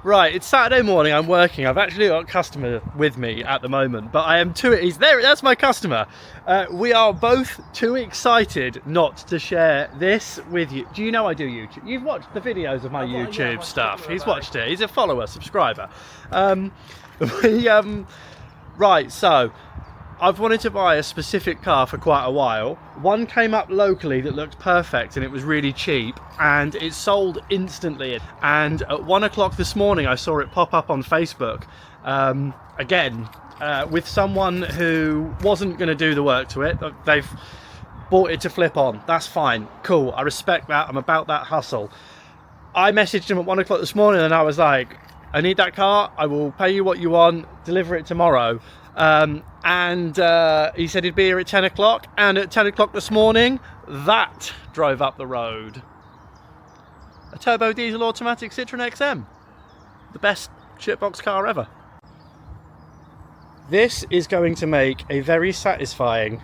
Right, it's Saturday morning, I'm working. I've actually got a customer with me at the moment, but I am he's there, that's my customer. We are both too excited not to share this with you. Do you know I do YouTube? You've watched the videos of my YouTube stuff. He's watched it, he's a follower, subscriber. Right, so I've wanted to buy a specific car for quite a while. One came up locally that looked perfect and it was really cheap, and it sold instantly. And at 1 o'clock this morning I saw it pop up on Facebook again with someone who wasn't going to do the work to it. They've bought it to flip on. That's fine, cool, I respect that, I'm about that hustle. I messaged him at 1 o'clock this morning and I was like, I need that car, I will pay you what you want, deliver it tomorrow. And he said he'd be here at 10 o'clock, and at 10 o'clock this morning that drove up the road. A turbo diesel automatic Citroen XM, the best shitbox car ever. This is going to make a very satisfying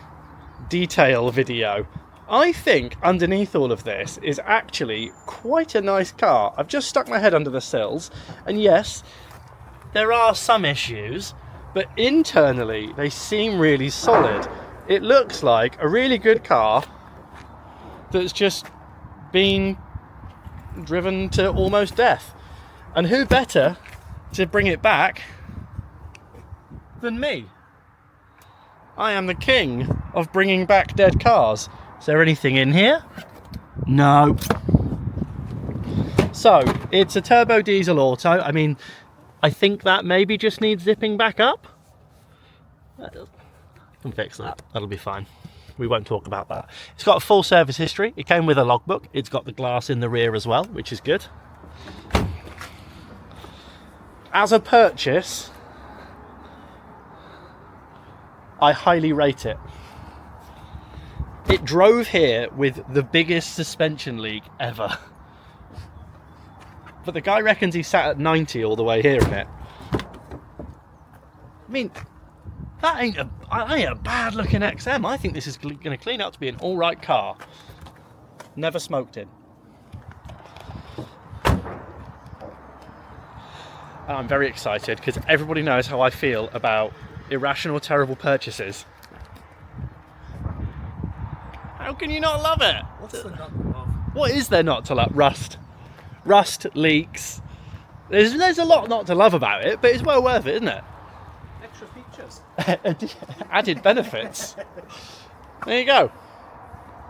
detail video. I think underneath all of this is actually quite a nice car. I've just stuck my head under the sills, and yes, there are some issues, but internally they seem really solid. It looks like a really good car that's just been driven to almost death. And who better to bring it back than me? I am the king of bringing back dead cars. Is there anything in here? No. So, it's a turbo diesel auto. I mean, I think that maybe just needs zipping back up. I can fix that, that'll be fine. We won't talk about that. It's got a full service history. It came with a logbook. It's got the glass in the rear as well, which is good. As a purchase, I highly rate it. It drove here with the biggest suspension leak ever. But the guy reckons he sat at 90 all the way here in it. I mean, that ain't a bad looking XM. I think this is going to clean out to be an alright car. Never smoked in. And I'm very excited because everybody knows how I feel about irrational, terrible purchases. How can you not love it? What is there not to love? Rust, leaks. There's a lot not to love about it, but it's well worth it, isn't it? Extra features. Added benefits. There you go.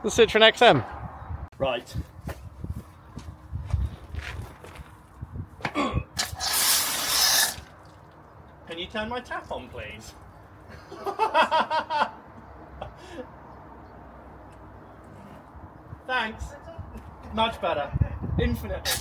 The Citroen XM. Right. Can you turn my tap on, please? Thanks. Much better. Infinitely.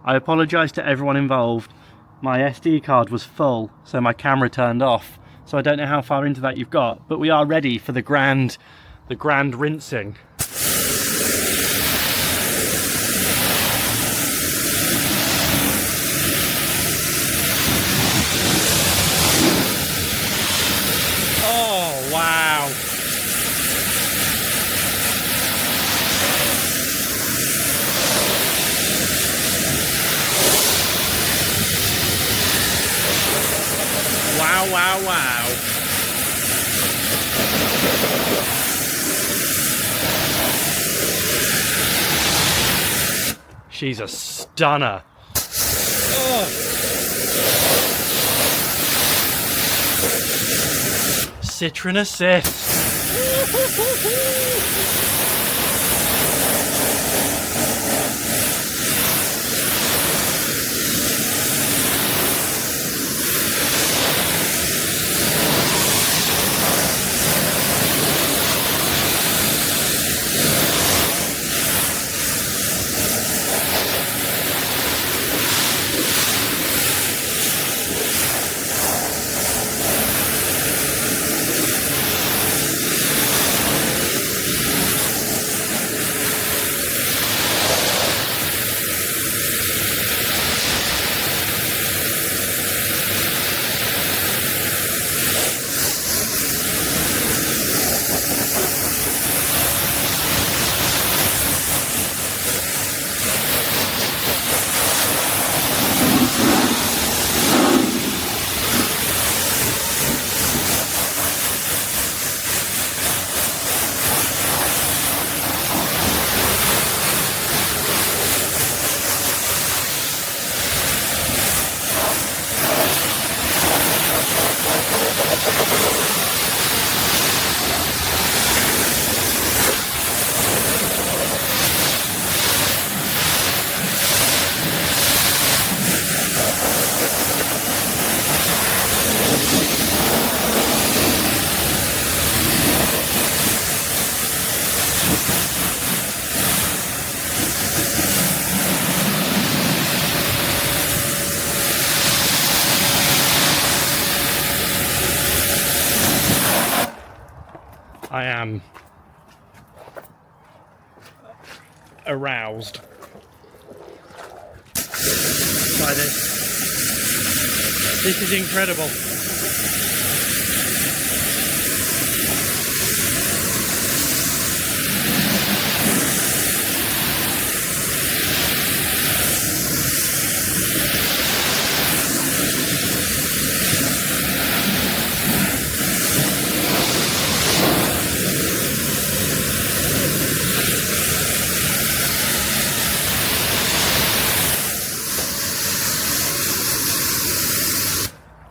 I apologise to everyone involved. My SD card was full, so my camera turned off. So I don't know how far into that you've got, but we are ready for the grand rinsing. Oh, wow. Wow, wow, wow. She's a stunner. Oh. Citroen Assist. I am aroused by this. This is incredible.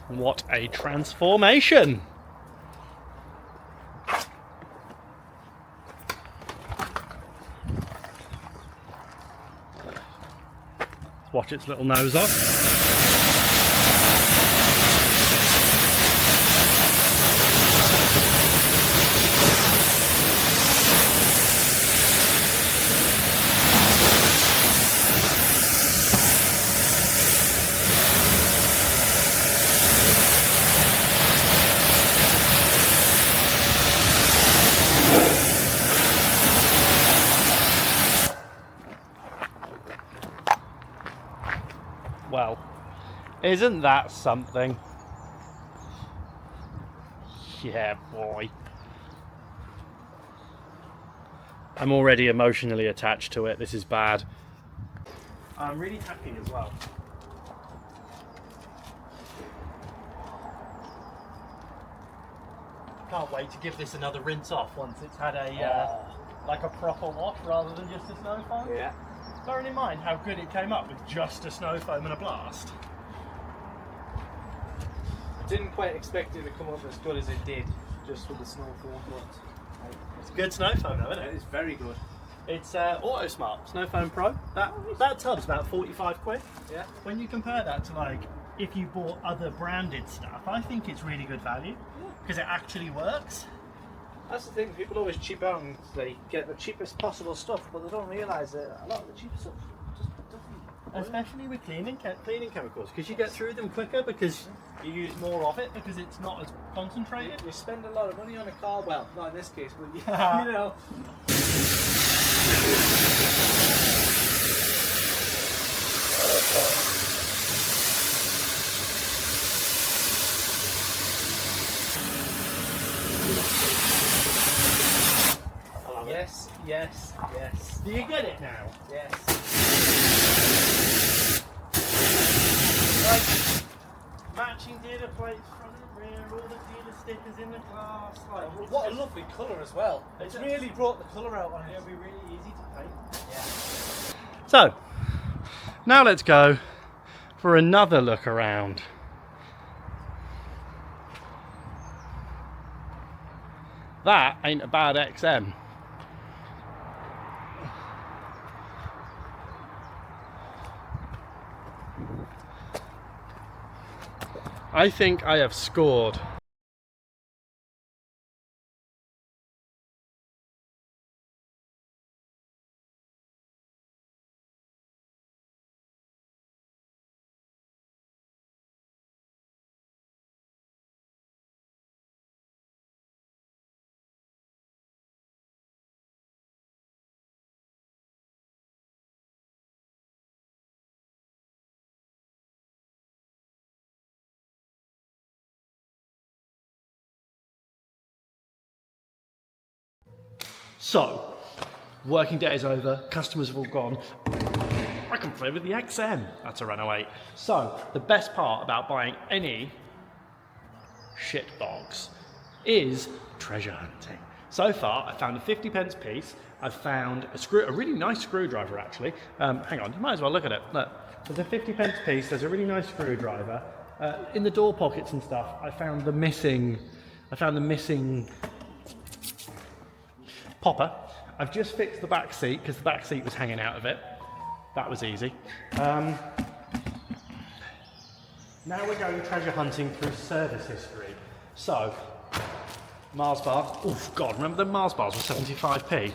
What a transformation! Let's watch its little nose off. Well, isn't that something? Yeah, boy. I'm already emotionally attached to it. This is bad. I'm really happy as well. Can't wait to give this another rinse off once it's had a like a proper wash rather than just a snow foam. Yeah. Bearing in mind how good it came up with just a snow foam and a blast. I didn't quite expect it to come up as good as it did, just with the snow foam, but It's a good snow foam though, isn't it? it's very good. It's Auto Smart Snow Foam Pro. That tub's about 45 quid. Yeah. When you compare that to like if you bought other branded stuff, I think it's really good value because it actually works. That's the thing, people always cheap out and they get the cheapest possible stuff, but they don't realise that a lot of the cheap stuff just doesn't. Especially with cleaning chemicals, because you get through them quicker because you use more of it because it's not as concentrated. You spend a lot of money on a car, well, not in this case, but you know. Yes, yes, yes. Do you get it now? Yes. Like matching dealer plates front and rear, all the dealer stickers in the glass. Like What a lovely colour as well. It's really brought the colour out on it. It'll be really easy to paint. Yeah. So, now let's go for another look around. That ain't a bad XM. I think I have scored. So, working day is over, customers have all gone. I can play with the XM. That's a Renault 8. So, the best part about buying any shit box is treasure hunting. So far, I found a 50p piece. I've found a really nice screwdriver actually. Hang on, you might as well look at it. Look, there's a 50p piece. There's a really nice screwdriver. In the door pockets and stuff, I found the missing popper. I've just fixed the back seat because the back seat was hanging out of it. That was easy. Now we're going treasure hunting through service history. So, Mars bar. Oh God, remember the Mars bars were 75p?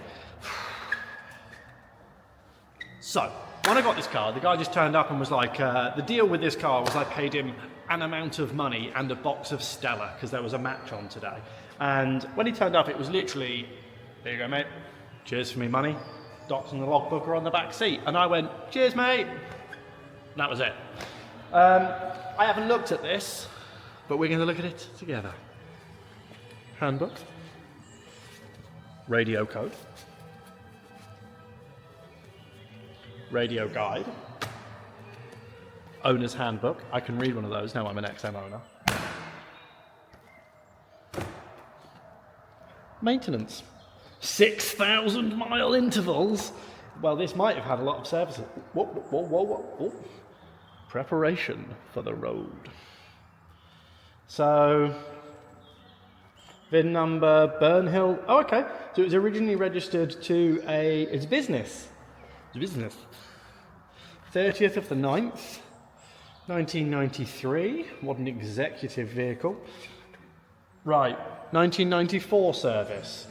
So, when I got this car, the guy just turned up and was like, the deal with this car was I paid him an amount of money and a box of Stella because there was a match on today. And when he turned up, it was literally, there you go, mate. Cheers for me money. Docs and the logbook are on the back seat. And I went, cheers, mate. And that was it. I haven't looked at this, but we're going to look at it together. Handbook. Radio code. Radio guide. Owner's handbook. I can read one of those now I'm an XM owner. Maintenance. 6,000 mile intervals. Well, this might have had a lot of services. Whoa, whoa, whoa, whoa, whoa. Preparation for the road. So, VIN number, Burnhill. Oh, okay. So it was originally registered to it's business. It's business. 30th of the 9th, 1993. What an executive vehicle. Right. 1994 service.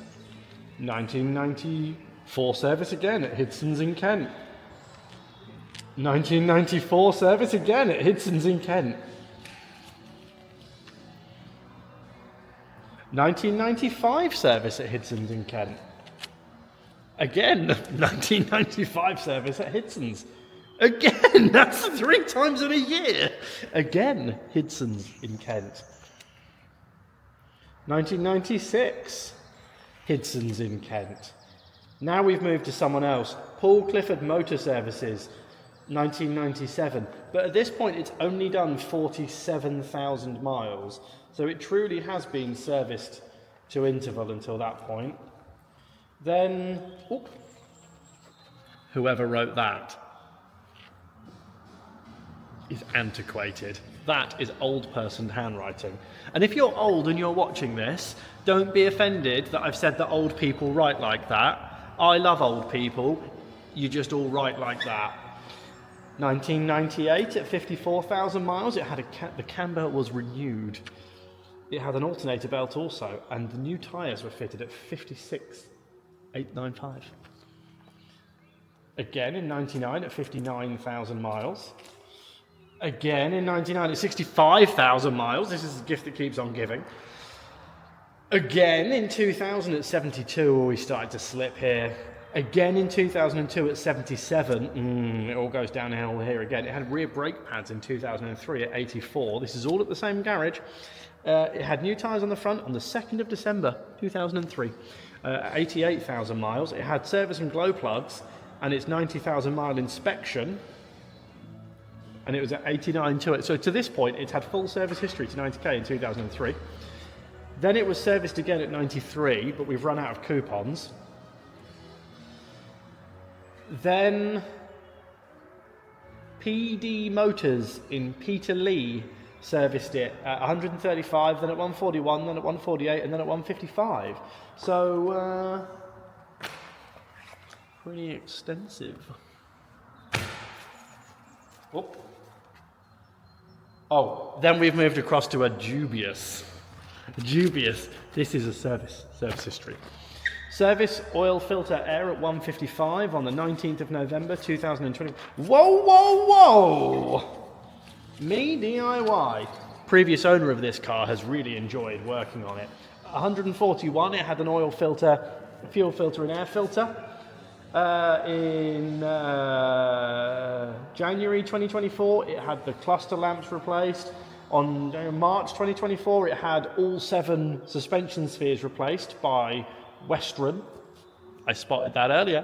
1994 service again at Hidson's in Kent. 1994 service again at Hidson's in Kent. 1995 service at Hidson's in Kent. Again, 1995 service at Hidson's. Again, that's 3 times in a year. Again, Hidson's in Kent. 1996, Hidson's in Kent. Now we've moved to someone else. Paul Clifford Motor Services, 1997. But at this point, it's only done 47,000 miles. So it truly has been serviced to interval until that point. Then, whoever wrote that is antiquated. That is old person handwriting. And if you're old and you're watching this, don't be offended that I've said that old people write like that. I love old people. You just all write like that. 1998 at 54,000 miles, it had the camber was renewed. It had an alternator belt also, and the new tyres were fitted at 56,895. Again in 99 at 59,000 miles. Again in 99 at 65,000 miles. This is a gift that keeps on giving. Again in 2000 at 72, we started to slip here. Again in 2002 at 77, it all goes downhill here again. It had rear brake pads in 2003 at 84. This is all at the same garage. It had new tyres on the front on the 2nd of December 2003, 88,000 miles. It had service and glow plugs, and its 90,000 mile inspection, and it was at 89 to it. So to this point, it's had full service history to 90k in 2003. Then it was serviced again at 93, but we've run out of coupons. Then PD Motors in Peterlee serviced it at 135, then at 141, then at 148, and then at 155. So, pretty extensive. Whoop. Oh, then we've moved across to a dubious. This is a service history. Service oil filter air at 155 on the 19th of November 2020. Whoa, whoa, whoa! Me DIY. Previous owner of this car has really enjoyed working on it. 141, it had an oil filter, fuel filter and air filter. In January 2024, it had the cluster lamps replaced. On March 2024, it had all 7 suspension spheres replaced by Western. I spotted that earlier.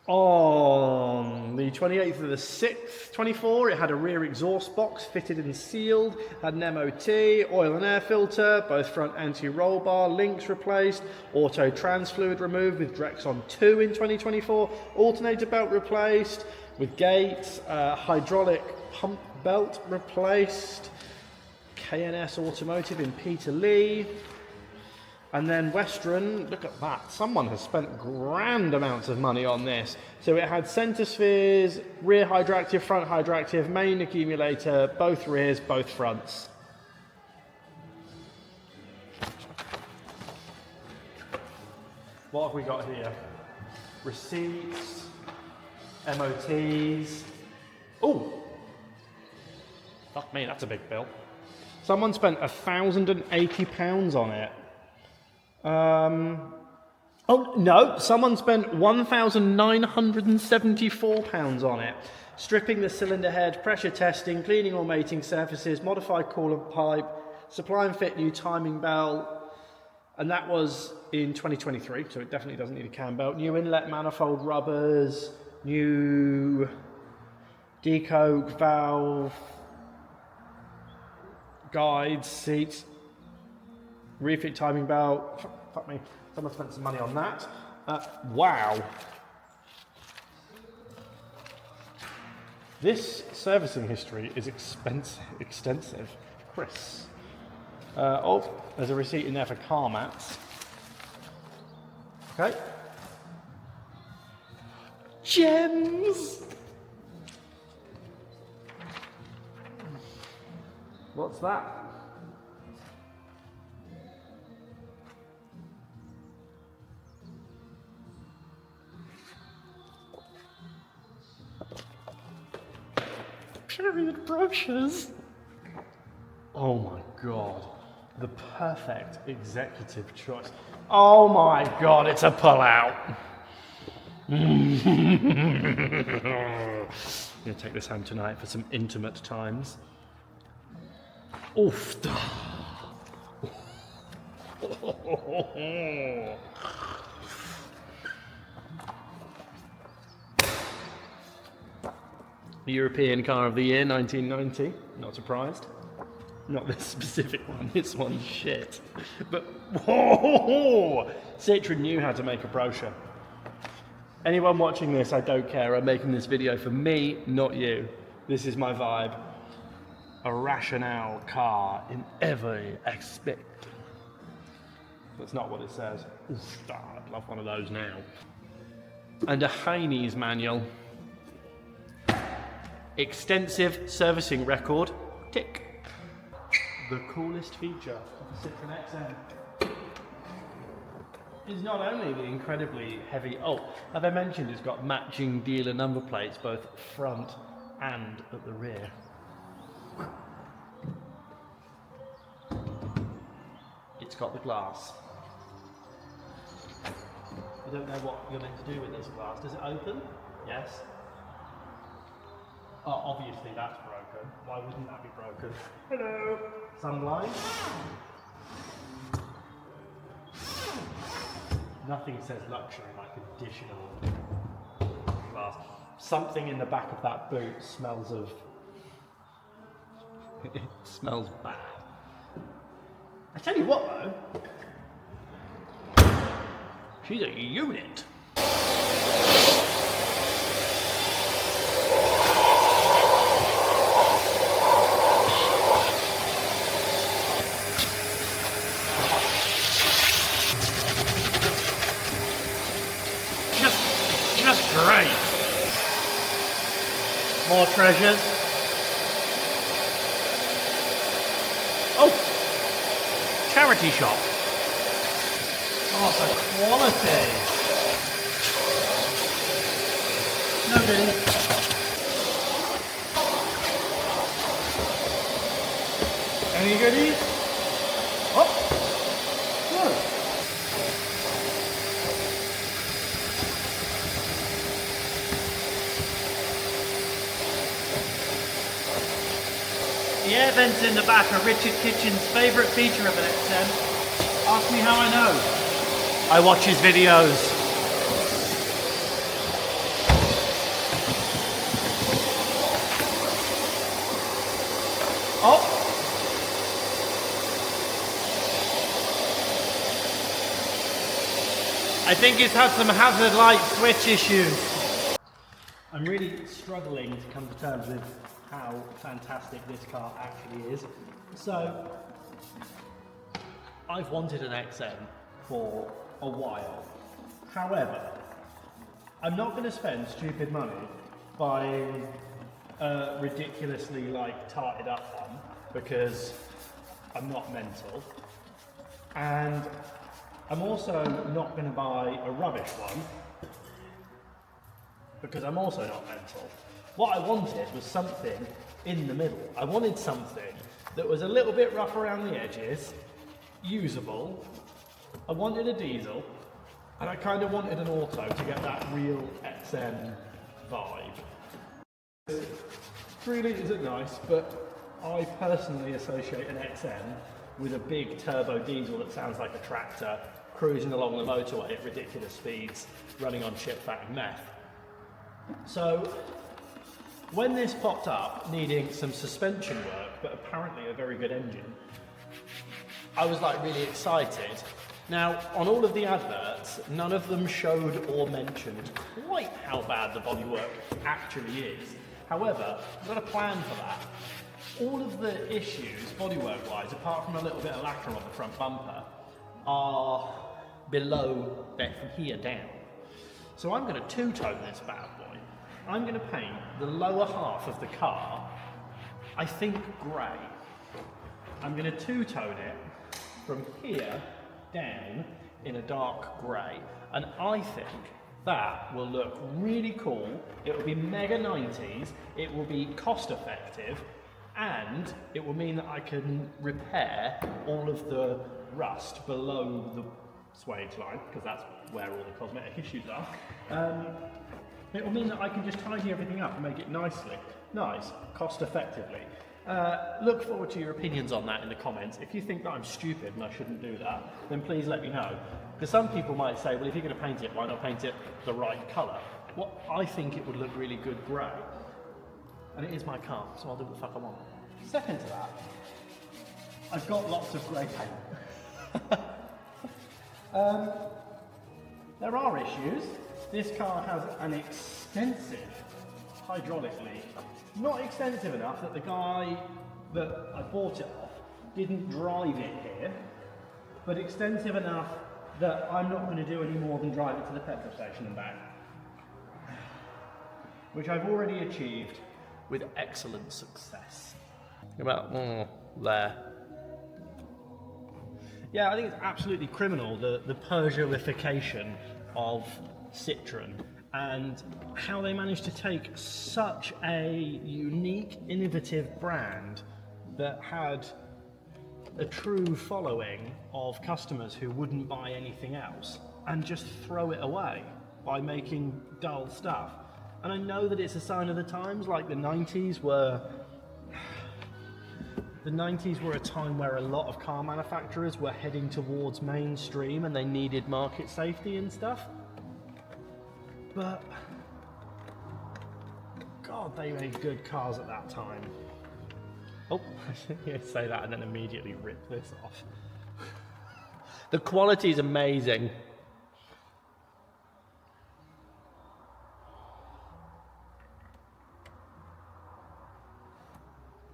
On the 28th of the 6th, 24, it had a rear exhaust box fitted and sealed, had an MOT, oil and air filter, both front anti-roll bar links replaced, auto trans fluid removed with Drexon 2 in 2024, alternator belt replaced with gates, hydraulic pump belt replaced, KNS Automotive in Peterlee. And then Western, look at that, someone has spent grand amounts of money on this. So it had centre spheres, rear hydractive, front hydractive, main accumulator, both rears, both fronts. What have we got here? Receipts, MOTs. Oh, fuck me, that's a big bill. Someone spent £1,080 on it. Oh no, someone spent £1,974 on it. Stripping the cylinder head, pressure testing, cleaning or mating surfaces, modified coolant pipe, supply and fit new timing belt. And that was in 2023, so it definitely doesn't need a cam belt. New inlet manifold rubbers, new decoke valve, guides, seats, refit timing belt. Fuck me, someone spent some money on that. Wow. This servicing history is extensive. Chris. Oh, there's a receipt in there for car mats. Okay. Gems! What's that? Period brochures. Oh my god. The perfect executive choice. Oh my god, it's a pull-out. I'm gonna take this home tonight for some intimate times. Oof. European Car of the Year, 1990. Not surprised. Not this specific one. This one's shit. But whoa, Citroen knew how to make a brochure. Anyone watching this, I don't care. I'm making this video for me, not you. This is my vibe. A rationale car in every aspect. That's not what it says. Oof, I'd love one of those now. And a Heine's manual. Extensive servicing record. Tick. The coolest feature of the Citroen XM is not only the incredibly heavy, have I mentioned it's got matching dealer number plates both front and at the rear. It's got the glass. I don't know what you're meant to do with this glass. Does it open? Yes. Oh, obviously that's broken. Why wouldn't that be broken? Hello! Sunblind. Nothing says luxury like additional glass. Something in the back of that boot smells of... it smells bad. I tell you what though, she's a unit. Just great. More treasures. Oh, charity shop. Oh, the quality. No goodies. Any goodies? Oh, no. The air vents in the back are Richard Kitchen's favourite feature of an XM. Ask me how I know. I watch his videos. Oh! I think it's had some hazard light switch issues. I'm really struggling to come to terms with how fantastic this car actually is. So, I've wanted an XM for a while. However, I'm not going to spend stupid money buying a ridiculously tarted up one because I'm not mental. And I'm also not going to buy a rubbish one because I'm also not mental. What I wanted was something in the middle. I wanted something that was a little bit rough around the edges, usable. I wanted a diesel, and I kind of wanted an auto to get that real XM vibe. 3 litres are nice, but I personally associate an XM with a big turbo diesel that sounds like a tractor, cruising along the motorway at ridiculous speeds, running on chip fat and meth. So, when this popped up, needing some suspension work, but apparently a very good engine, I was like really excited. Now, on all of the adverts, none of them showed or mentioned quite how bad the bodywork actually is. However, I've got a plan for that. All of the issues, bodywork-wise, apart from a little bit of lacquer on the front bumper, are below, they're from here down. So I'm going to two-tone this bad boy. I'm going to paint the lower half of the car, I think grey. I'm going to two-tone it from here down in a dark grey, and I think that will look really cool. It will be mega 90s, it will be cost effective, and it will mean that I can repair all of the rust below the swage line, because that's where all the cosmetic issues are. It will mean that I can just tidy everything up and make it nice, cost effectively. Look forward to your opinions on that in the comments. If you think that I'm stupid and I shouldn't do that, then please let me know. Because some people might say, well, if you're going to paint it, why not paint it the right colour? Well, I think it would look really good grey. And it is my car, so I'll do what the fuck I want. Second to that, I've got lots of grey paint. There are issues. This car has an extensive hydraulic leak. Not extensive enough that the guy that I bought it off didn't drive it here, but extensive enough that I'm not going to do any more than drive it to the petrol station and back. Which I've already achieved with excellent success. About there. Yeah, I think it's absolutely criminal, the Peugeotification of Citroen, and how they managed to take such a unique, innovative brand that had a true following of customers who wouldn't buy anything else and just throw it away by making dull stuff. And I know that it's a sign of the times, like the 90s were a time where a lot of car manufacturers were heading towards mainstream and they needed market safety and stuff. But, God, they made good cars at that time. Oh, I didn't say that and then immediately rip this off. The quality is amazing.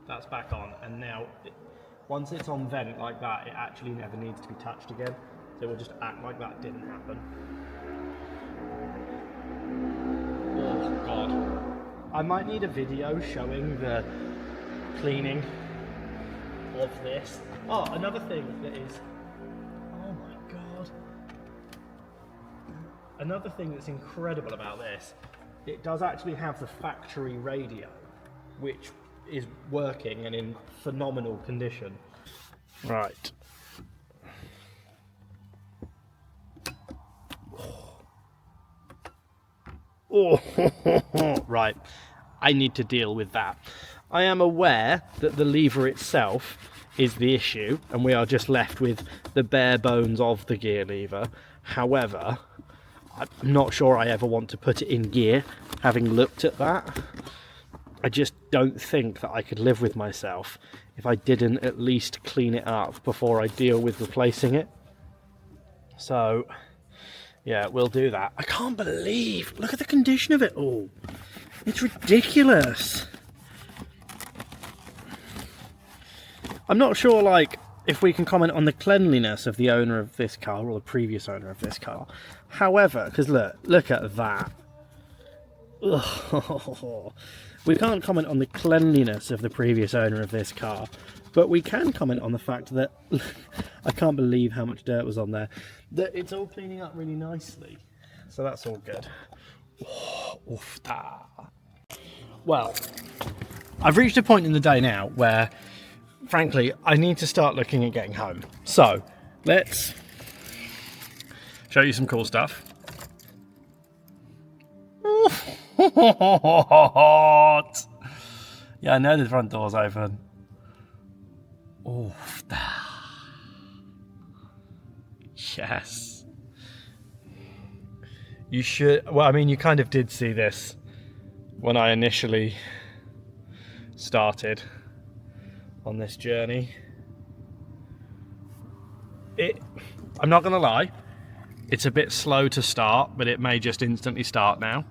That's back on, and now, once it's on vent like that, it actually never needs to be touched again. So we'll just act like that didn't happen. Oh God. I might need a video showing the cleaning of this. Oh, another thing that is, oh my God. Another thing that's incredible about this, it does actually have the factory radio, which is working and in phenomenal condition. Right. Oh, right. I need to deal with that. I am aware that the lever itself is the issue, and we are just left with the bare bones of the gear lever. However, I'm not sure I ever want to put it in gear, having looked at that. I just don't think that I could live with myself if I didn't at least clean it up before I deal with replacing it. So, yeah, we'll do that. I can't believe, look at the condition of it all. It's ridiculous. I'm not sure, like, if we can comment on the cleanliness of the owner of this car or the previous owner of this car. However, because look at that. Ugh. We can't comment on the cleanliness of the previous owner of this car, but we can comment on the fact that I can't believe how much dirt was on there. That it's all cleaning up really nicely, so that's all good. Oof, da. Well, I've reached a point in the day now where, frankly, I need to start looking at getting home. So, let's show you some cool stuff. What? Yeah, I know the front door's open. Oof, da. Yes. You should, well, I mean, you kind of did see this when I initially started on this journey. I'm not gonna lie, it's a bit slow to start, but it may just instantly start now.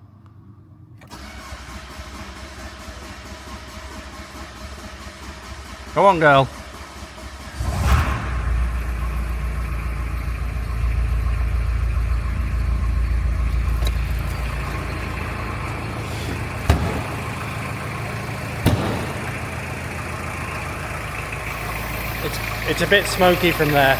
Go on, girl. It's a bit smoky from there.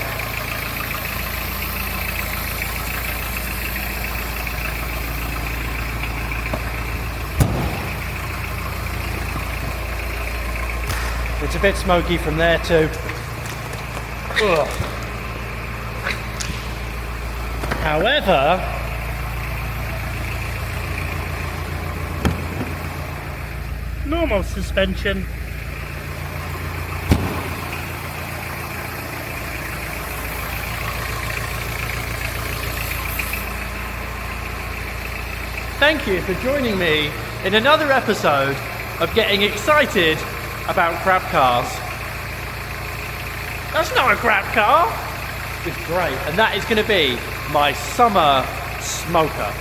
It's a bit smoky from there too. Ugh. However, normal suspension. Thank you for joining me in another episode of getting excited about crap cars. That's not a crap car. It's great, and that is going to be my summer smoker.